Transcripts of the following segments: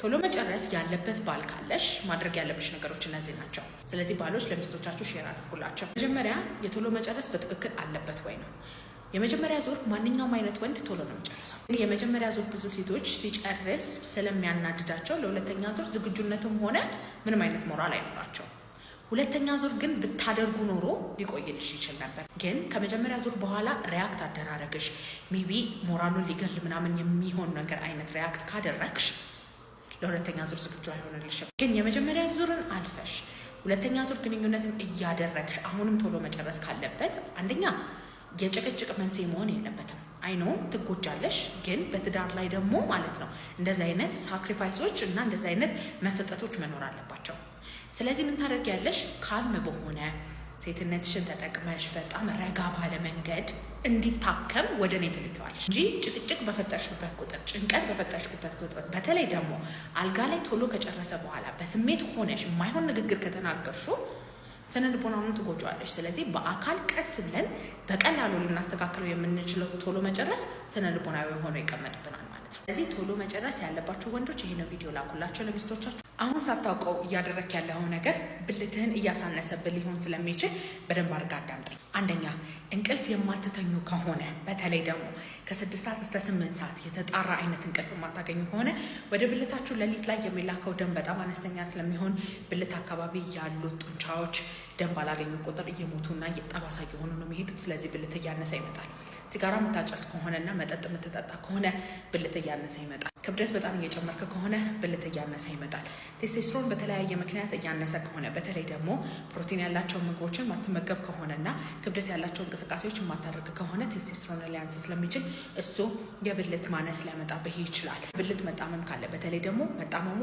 ቶሎ መጨረስ ያለበት ባል ካለሽ ማድረግ ያለብሽ ነገሮች እነዚህ ናቸው። ስለዚህ ባሎች ለሚስቶቻችሁ ሼር አድርጉላቸው። መጀመሪያ የቶሎ መጨረስ በትክክል አለበት ወይ ነው። የመጀመሪያ ዙር ማንኛውም አይነት ወንድ ቶሎ ነው የሚጨርሰው። የመጀመሪያ ዙር ብዙ ሴቶች ሲጨርስ ስለሚያናድዳቸው ለሁለተኛ ዙር ዝግጁነትም ሆነ ምንም አይነት ሞራል አይኖራቸው። ሁለተኛ ዙር ግን ብታደርጉ ኖሮ ሊቆይልሽ ይችል ነበር። ግን ከመጀመሪያ ዙር በኋላ ሪያክት አደራረግሽ ሜቢ ሞራሉን ሊገል ምናምን የሚሆን ነገር አይነት ሪያክት ካደረግሽ ለሁለተኛ ዙር ዝግጁ አይሆንልሽም። ግን የመጀመሪያ ዙርን አልፈሽ ሁለተኛ ዙር ግንኙነትን እያደረግሽ አሁንም ቶሎ መጨረስ ካለበት አንደኛ የጭቅጭቅ መንስኤ መሆን የለበትም። አይኖ ትጎጃለሽ፣ ግን በትዳር ላይ ደግሞ ማለት ነው እንደዚህ አይነት ሳክሪፋይሶች እና እንደዚህ አይነት መሰጠቶች መኖር አለባቸው። ስለዚህ ምን ታደርጊያለሽ? ካልም በሆነ ሴትነትሽን ተጠቅመሽ በጣም ረጋ ባለ መንገድ እንዲታከም ወደ እኔ ትልኪዋለሽ እንጂ ጭቅጭቅ በፈጠርሽበት ቁጥር፣ ጭንቀት በፈጠርሽበት ቁጥር፣ በተለይ ደግሞ አልጋ ላይ ቶሎ ከጨረሰ በኋላ በስሜት ሆነሽ የማይሆን ንግግር ከተናገርሹ ስነ ልቦናውን ትጎጂዋለሽ። ስለዚህ በአካል ቀስ ብለን በቀላሉ ልናስተካክለው የምንችለው ቶሎ መጨረስ ስነ ልቦናዊ ሆኖ ይቀመጥብናል ማለት ነው። ስለዚህ ቶሎ መጨረስ ያለባቸው ወንዶች ይሄን ቪዲዮ ላኩላቸው ለሚስቶቻቸው። አሁን ሳታውቀው እያደረክ ያለው ነገር ብልትህን እያሳነሰብህ ሊሆን ስለሚችል በደንብ አድርጋ አዳምጠኝ። አንደኛ እንቅልፍ የማትተኙ ከሆነ በተለይ ደግሞ ከ6 ሰዓት እስከ 8 ሰዓት የተጣራ አይነት እንቅልፍ የማታገኙ ከሆነ ወደ ብልታችሁ ሌሊት ላይ የሚላከው ደም በጣም አነስተኛ ስለሚሆን ብልት አካባቢ ያሉት ጡንቻዎች ደም ባላገኙ ቁጥር እየሞቱና ጠባሳ እየሆኑ ነው የሚሄዱት። ስለዚህ ብልት እያነሰ ይመጣል። ሲጋራ የምታጨስ ከሆነና መጠጥ የምትጠጣ ከሆነ ብልት እያነሰ ይመጣል። ክብደት በጣም እየጨመርክ ከሆነ ብልት እያነሰ ይመጣል። ቴስቴስትሮን በተለያየ ምክንያት እያነሰ ከሆነ በተለይ ደግሞ ፕሮቲን ያላቸው ምግቦችን ማትመገብ ከሆነና ክብደት ያላቸው እንቅስቃሴዎች የማታደርግ ከሆነ ቴስቴስትሮን ሊያንስ ስለሚችል እሱ የብልት ማነስ ሊያመጣብህ ይችላል። ብልት መጣመም ካለ በተለይ ደግሞ መጣመሙ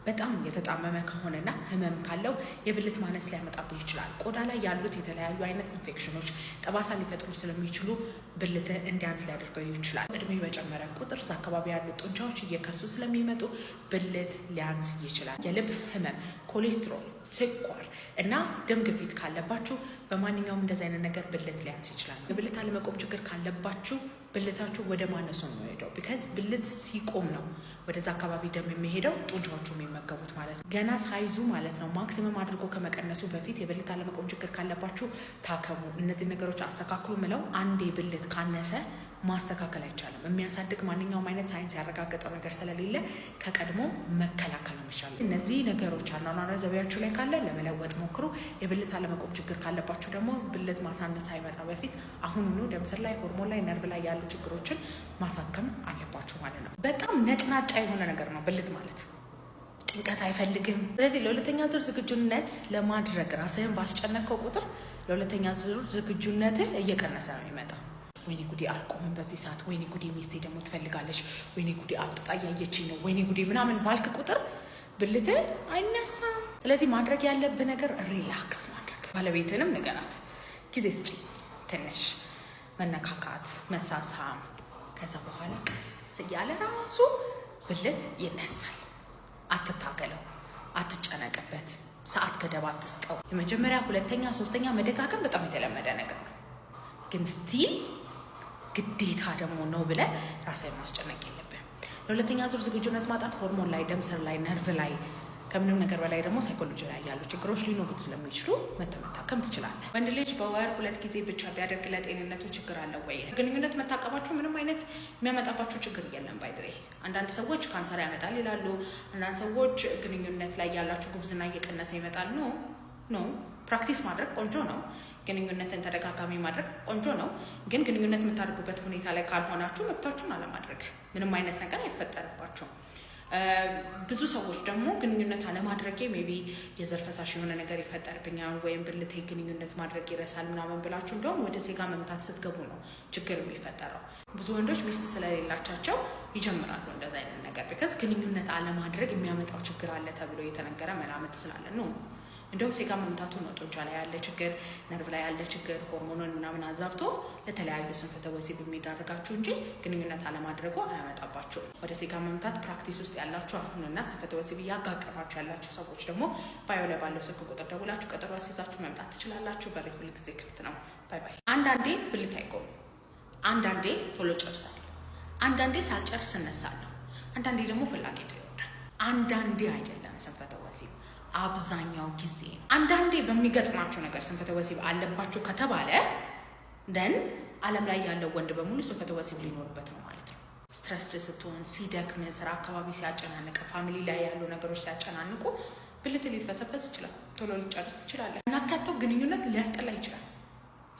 በጣም የተጣመመ ከሆነና ህመም ካለው የብልት ማነስ ሊያመጣብህ ይችላል። ቆዳ ላይ ያሉት የተለያዩ አይነት ኢንፌክሽኖች ጠባሳ ሊፈጥሩ ስለሚችሉ ብልት እንዲያንስ ሊያደርገው ይችላል። እድሜ በጨመረ ቁጥር እዛ አካባቢ ያሉት ጡንቻዎች እየከሱ ስለሚመጡ ብልት ሊያንስ ይችላል። የልብ ህመም፣ ኮሌስትሮል፣ ስኳር እና ደም ግፊት ካለባችሁ በማንኛውም እንደዚህ አይነት ነገር ብልት ሊያንስ ይችላል። የብልት አለመቆም ችግር ካለባችሁ ብልታችሁ ወደ ማነሱ ነው የሚሄደው። ቢካዝ ብልት ሲቆም ነው ወደዛ አካባቢ ደም የሚሄደው ጡንቻዎቹ የሚመገቡት ማለት ነው። ገና ሳይዙ ማለት ነው ማክሲመም አድርጎ ከመቀነሱ በፊት የብልት አለመቆም ችግር ካለባችሁ ታከሙ። እነዚህ ነገሮች አስተካክሉ ምለው አንዴ ብልት ካነሰ ማስተካከል አይቻልም። የሚያሳድግ ማንኛውም አይነት ሳይንስ ያረጋገጠው ነገር ስለሌለ ከቀድሞ መከላከል ነው የሚሻለው። እነዚህ ነገሮች አኗኗር ዘይቤያችሁ ላይ ካለ ለመለወጥ ሞክሩ። የብልት አለመቆም ችግር ካለባችሁ ደግሞ ብልት ማሳነስ ሳይመጣ በፊት አሁኑኑ ደም ስር ላይ፣ ሆርሞን ላይ፣ ነርቭ ላይ ያሉ ችግሮችን ማሳከም አለባችሁ ማለት ነው። በጣም ነጭናጫ የሆነ ነገር ነው ብልት ማለት። ጭንቀት አይፈልግም። ስለዚህ ለሁለተኛ ዙር ዝግጁነት ለማድረግ ራስህን ባስጨነቀው ቁጥር ለሁለተኛ ዙር ዝግጁነትህ እየቀነሰ ነው የሚመጣው። ወይኔ ጉዴ አልቆምም በዚህ ሰዓት፣ ወይኔ ጉዴ ሚስቴ ደግሞ ትፈልጋለች፣ ወይኔ ጉዴ አብጥጣ እያየችኝ ነው፣ ወይኔ ጉዴ ምናምን ባልክ ቁጥር ብልትህ አይነሳም። ስለዚህ ማድረግ ያለብህ ነገር ሪላክስ ማድረግ። ባለቤትንም ንገራት፣ ጊዜ ስጪ፣ ትንሽ መነካካት፣ መሳሳም፣ ከዛ በኋላ ቀስ እያለ ራሱ ብልት ይነሳል። አትታገለው፣ አትጨነቅበት፣ ሰዓት ገደብ አትስጠው። የመጀመሪያ ሁለተኛ ሶስተኛ መደጋገም በጣም የተለመደ ነገር ነው። ግን ስቲል ግዴታ ደግሞ ነው ብለህ ራስህን ማስጨነቅ የለብህም። ለሁለተኛ ዙር ዝግጁነት ማጣት ሆርሞን ላይ፣ ደም ስር ላይ፣ ነርቭ ላይ፣ ከምንም ነገር በላይ ደግሞ ሳይኮሎጂ ላይ ያሉ ችግሮች ሊኖሩት ስለሚችሉ መታከም ትችላለህ። ወንድ ልጅ በወር 2 ጊዜ ብቻ ቢያደርግ ለጤንነቱ ችግር አለው ወይ? ግንኙነት መታቀባችሁ ምንም አይነት የሚያመጣባችሁ ችግር የለም። ባይዘይ አንዳንድ ሰዎች ካንሰር ያመጣል ይላሉ። አንዳንድ ሰዎች ግንኙነት ላይ ያላችሁ ጉብዝና እየቀነሰ ይመጣል። ኖ ፕራክቲስ ማድረግ ቆንጆ ነው። ግንኙነትን ተደጋጋሚ ማድረግ ቆንጆ ነው። ግን ግንኙነት የምታደርጉበት ሁኔታ ላይ ካልሆናችሁ መብታችሁን አለማድረግ ምንም አይነት ነገር አይፈጠርባችሁም። ብዙ ሰዎች ደግሞ ግንኙነት አለማድረጌ ሜቢ የዘር ፈሳሽ የሆነ ነገር ይፈጠርብኛል ወይም ብልቴ ግንኙነት ማድረግ ይረሳል ምናምን ብላችሁ እንዲሁም ወደ ሴጋ መምታት ስትገቡ ነው ችግር የሚፈጠረው። ብዙ ወንዶች ሚስት ስለሌላቻቸው ይጀምራሉ እንደዛ አይነት ነገር ቢካዝ ግንኙነት አለማድረግ የሚያመጣው ችግር አለ ተብሎ የተነገረ መላምት ስላለ ነው። እንዲሁም ሴጋ መምታቱ ነው ጡንቻ ላይ ያለ ችግር፣ ነርቭ ላይ ያለ ችግር፣ ሆርሞኑን ምናምን አዛብቶ ለተለያዩ ስንፈተ ወሲብ የሚዳርጋችሁ እንጂ ግንኙነት አለማድረጉ አያመጣባችሁ። ወደ ሴጋ መምታት ፕራክቲስ ውስጥ ያላችሁ አሁንና ስንፈተ ወሲብ እያጋጠማችሁ ያላችሁ ሰዎች ደግሞ ባዮ ላይ ባለው ስልክ ቁጥር ደውላችሁ ቀጠሮ አስይዛችሁ መምጣት ትችላላችሁ። በሬ ሁል ጊዜ ክፍት ነው። ባይ ባይ። አንዳንዴ ብልት አይቆም፣ አንዳንዴ ቶሎ ጨርሳለሁ፣ አንዳንዴ ሳልጨርስ እነሳለሁ፣ አንዳንዴ ደግሞ ፍላጎት አንዳንዴ አይደለም ስንፈተ ወሲብ አብዛኛው ጊዜ። አንዳንዴ በሚገጥማችሁ ነገር ስንፈተ ወሲብ አለባችሁ ከተባለ ደን ዓለም ላይ ያለው ወንድ በሙሉ ስንፈተ ወሲብ ሊኖርበት ነው ማለት ነው። ስትረስድ ስትሆን፣ ሲደክም፣ ስራ አካባቢ ሲያጨናንቅ፣ ፋሚሊ ላይ ያሉ ነገሮች ሲያጨናንቁ ብልት ሊፈሰፈስ ይችላል። ቶሎ ሊጨርስ ትችላለህ። እናካተው ግንኙነት ሊያስጠላ ይችላል።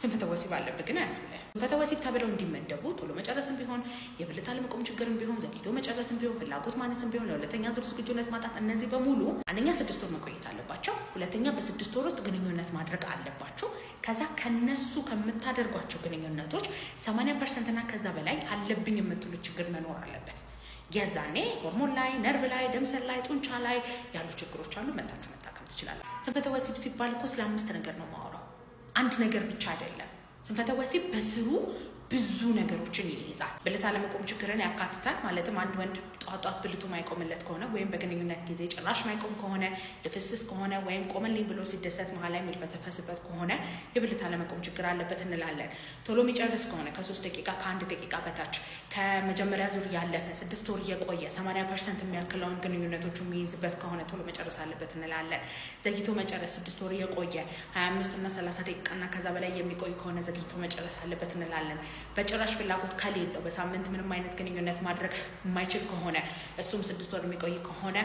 ስንፈተ ወሲብ አለብህ ግን አያስብልህ። ስንፈተ ወሲብ ተብለው እንዲመደቡ ቶሎ መጨረስም ቢሆን፣ የብልት አለመቆም ችግርም ቢሆን፣ ዘግይቶ መጨረስም ቢሆን፣ ፍላጎት ማነስም ቢሆን፣ ለሁለተኛ ዙር ዝግጁነት ማጣት፣ እነዚህ በሙሉ አንደኛ 6 ወር መቆየት አለባቸው። ሁለተኛ በ6 ወር ውስጥ ግንኙነት ማድረግ አለባቸው። ከዛ ከነሱ ከምታደርጓቸው ግንኙነቶች 80% እና ከዛ በላይ አለብኝ የምትሉት ችግር መኖር አለበት። የዛኔ ሆርሞን ላይ፣ ነርቭ ላይ፣ ደም ስር ላይ፣ ጡንቻ ላይ ያሉ ችግሮች አሉ። መታችሁ መታከም ትችላላችሁ። ስንፈተ ወሲብ ሲባል እኮ ስለ 5 ነገር ነው የማወራው። አንድ ነገር ብቻ አይደለም። ስንፈተ ወሲብ በስሩ ብዙ ነገሮችን ይይዛል። ብልት አለመቆም ችግርን ያካትታል። ማለትም አንድ ወንድ ጧት ብልቱ ማይቆምለት ከሆነ ወይም በግንኙነት ጊዜ ጭራሽ ማይቆም ከሆነ፣ ልፍስፍስ ከሆነ ወይም ቆመልኝ ብሎ ሲደሰት መሀል ላይ የሚልፈሰፈስበት ከሆነ የብልት አለመቆም ችግር አለበት እንላለን። ቶሎ የሚጨርስ ከሆነ ከ3 ደቂቃ ከ1 ደቂቃ በታች ከመጀመሪያ ዙር ያለፈ 6 ወር የቆየ 80% የሚያክለውን ግንኙነቶቹ የሚይዝበት ከሆነ ቶሎ መጨረስ አለበት እንላለን። ዘግይቶ መጨረስ 6 ወር የቆየ 25 እና 30 ደቂቃ እና ከዛ በላይ የሚቆይ ከሆነ ዘግይቶ መጨረስ አለበት እንላለን። በጭራሽ ፍላጎት ከሌለው በሳምንት ምንም አይነት ግንኙነት ማድረግ የማይችል ከሆነ እሱም 6 ወር የሚቆይ ከሆነ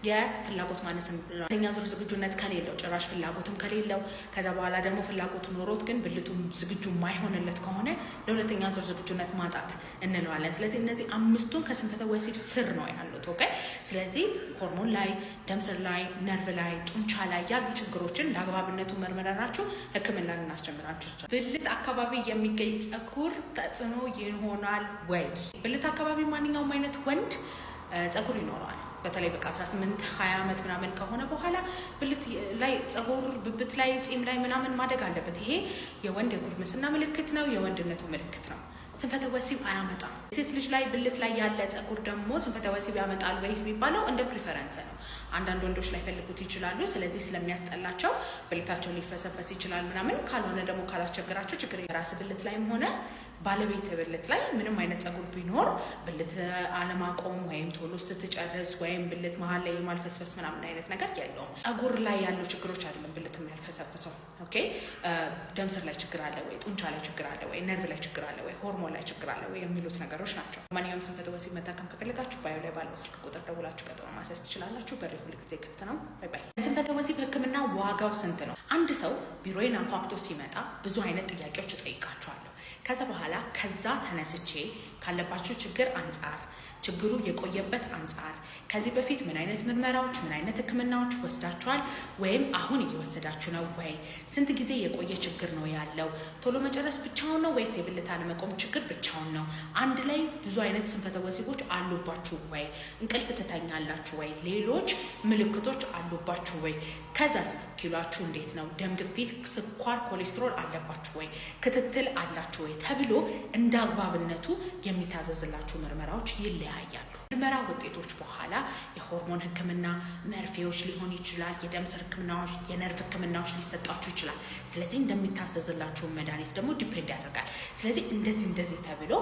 የፍላጎት ማነስም ሁለተኛ ዙር ዝግጁነት ከሌለው ጭራሽ ፍላጎትም ከሌለው ከዛ በኋላ ደግሞ ፍላጎቱ ኖሮት ግን ብልቱም ዝግጁ ማይሆንለት ከሆነ ለሁለተኛ ዙር ዝግጁነት ማጣት እንለዋለን። ስለዚህ እነዚህ 5ቱን ከስንፈተ ወሲብ ስር ነው ያሉት። ኦኬ። ስለዚህ ሆርሞን ላይ፣ ደም ስር ላይ፣ ነርቭ ላይ፣ ጡንቻ ላይ ያሉ ችግሮችን ለአግባብነቱ መርመራችሁ ሕክምና ልናስጀምራችሁ። ብልት አካባቢ የሚገኝ ፀጉር ተጽዕኖ ይሆናል ወይ? ብልት አካባቢ ማንኛውም አይነት ወንድ ፀጉር ይኖረዋል። በተለይ በቃ 18 20 ዓመት ምናምን ከሆነ በኋላ ብልት ላይ ፀጉር፣ ብብት ላይ፣ ፂም ላይ ምናምን ማደግ አለበት። ይሄ የወንድ የጉርምስና ምልክት ነው፣ የወንድነቱ ምልክት ነው። ስንፈተ ወሲብ አያመጣም። ሴት ልጅ ላይ ብልት ላይ ያለ ፀጉር ደግሞ ስንፈተ ወሲብ ያመጣል ወይ የሚባለው እንደ ፕሪፈረንስ ነው። አንዳንድ ወንዶች ላይ ፈልጉት ይችላሉ። ስለዚህ ስለሚያስጠላቸው ብልታቸው ሊፈሰፈስ ይችላል ምናምን። ካልሆነ ደግሞ ካላስቸገራቸው ችግር የራስ ብልት ላይም ሆነ ባለቤት ብልት ላይ ምንም አይነት ፀጉር ቢኖር ብልት አለማቆም ወይም ቶሎ ስትጨርስ ወይም ብልት መሀል ላይ የማልፈስፈስ ምናምን አይነት ነገር የለውም። ፀጉር ላይ ያሉ ችግሮች አይደለም ብልት የሚያልፈሰፍሰው። ኦኬ። ደም ስር ላይ ችግር አለ ወይ፣ ጡንቻ ላይ ችግር አለ ወይ፣ ነርቭ ላይ ችግር አለ ወይ፣ ሆርሞን ላይ ችግር አለ ወይ የሚሉት ነገሮች ናቸው። ማንኛውም ስንፈተ ወሲብ መታከም ከፈለጋችሁ ባዮ ላይ ባለው ስልክ ቁጥር ደውላችሁ ቀጠሮ ማስያዝ ትችላላችሁ። በሬ ሁል ጊዜ ክፍት ነው። ባይ ባይ። ስንፈተ ወሲብ ሕክምና ዋጋው ስንት ነው? አንድ ሰው ቢሮዬን አንኳኩቶ ሲመጣ ብዙ አይነት ጥያቄዎች እጠይቃቸዋለሁ። ከዛ በኋላ ከዛ ተነስቼ ካለባችሁ ችግር አንጻር፣ ችግሩ የቆየበት አንጻር፣ ከዚህ በፊት ምን አይነት ምርመራዎች ምን አይነት ህክምናዎች ወስዳችኋል ወይም አሁን እየወሰዳችሁ ነው ወይ፣ ስንት ጊዜ የቆየ ችግር ነው ያለው፣ ቶሎ መጨረስ ብቻውን ነው ወይስ የብልት አለመቆም ችግር ብቻውን ነው፣ አንድ ላይ ብዙ አይነት ስንፈተ ወሲቦች አሉባችሁ ወይ፣ እንቅልፍ ትተኛላችሁ ወይ፣ ሌሎች ምልክቶች አሉባችሁ ወይ፣ ከዛስ ኪሏችሁ እንዴት ነው፣ ደም ግፊት፣ ስኳር፣ ኮሌስትሮል አለባችሁ ወይ፣ ክትትል አላችሁ ወይ ተብሎ እንደ አግባብነቱ የሚታዘዝላችሁ ምርመራዎች ይለያያሉ። ምርመራ ውጤቶች በኋላ የሆርሞን ህክምና መርፌዎች ሊሆን ይችላል፣ የደም ስር ህክምናዎች፣ የነርቭ ህክምናዎች ሊሰጣችሁ ይችላል። ስለዚህ እንደሚታዘዝላችሁ መድኃኒት ደግሞ ዲፔንድ ያደርጋል። ስለዚህ እንደዚህ ተብሎ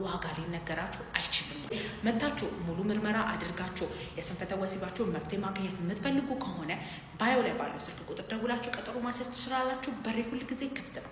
ዋጋ ሊነገራችሁ አይችልም። መታችሁ ሙሉ ምርመራ አድርጋችሁ የስንፈተ ወሲባችሁን መፍትሄ ማግኘት የምትፈልጉ ከሆነ ባዮ ላይ ባለው ስልክ ቁጥር ደውላችሁ ቀጠሮ ማስያዝ ትችላላችሁ። በሬ ሁል ጊዜ ክፍት ነው።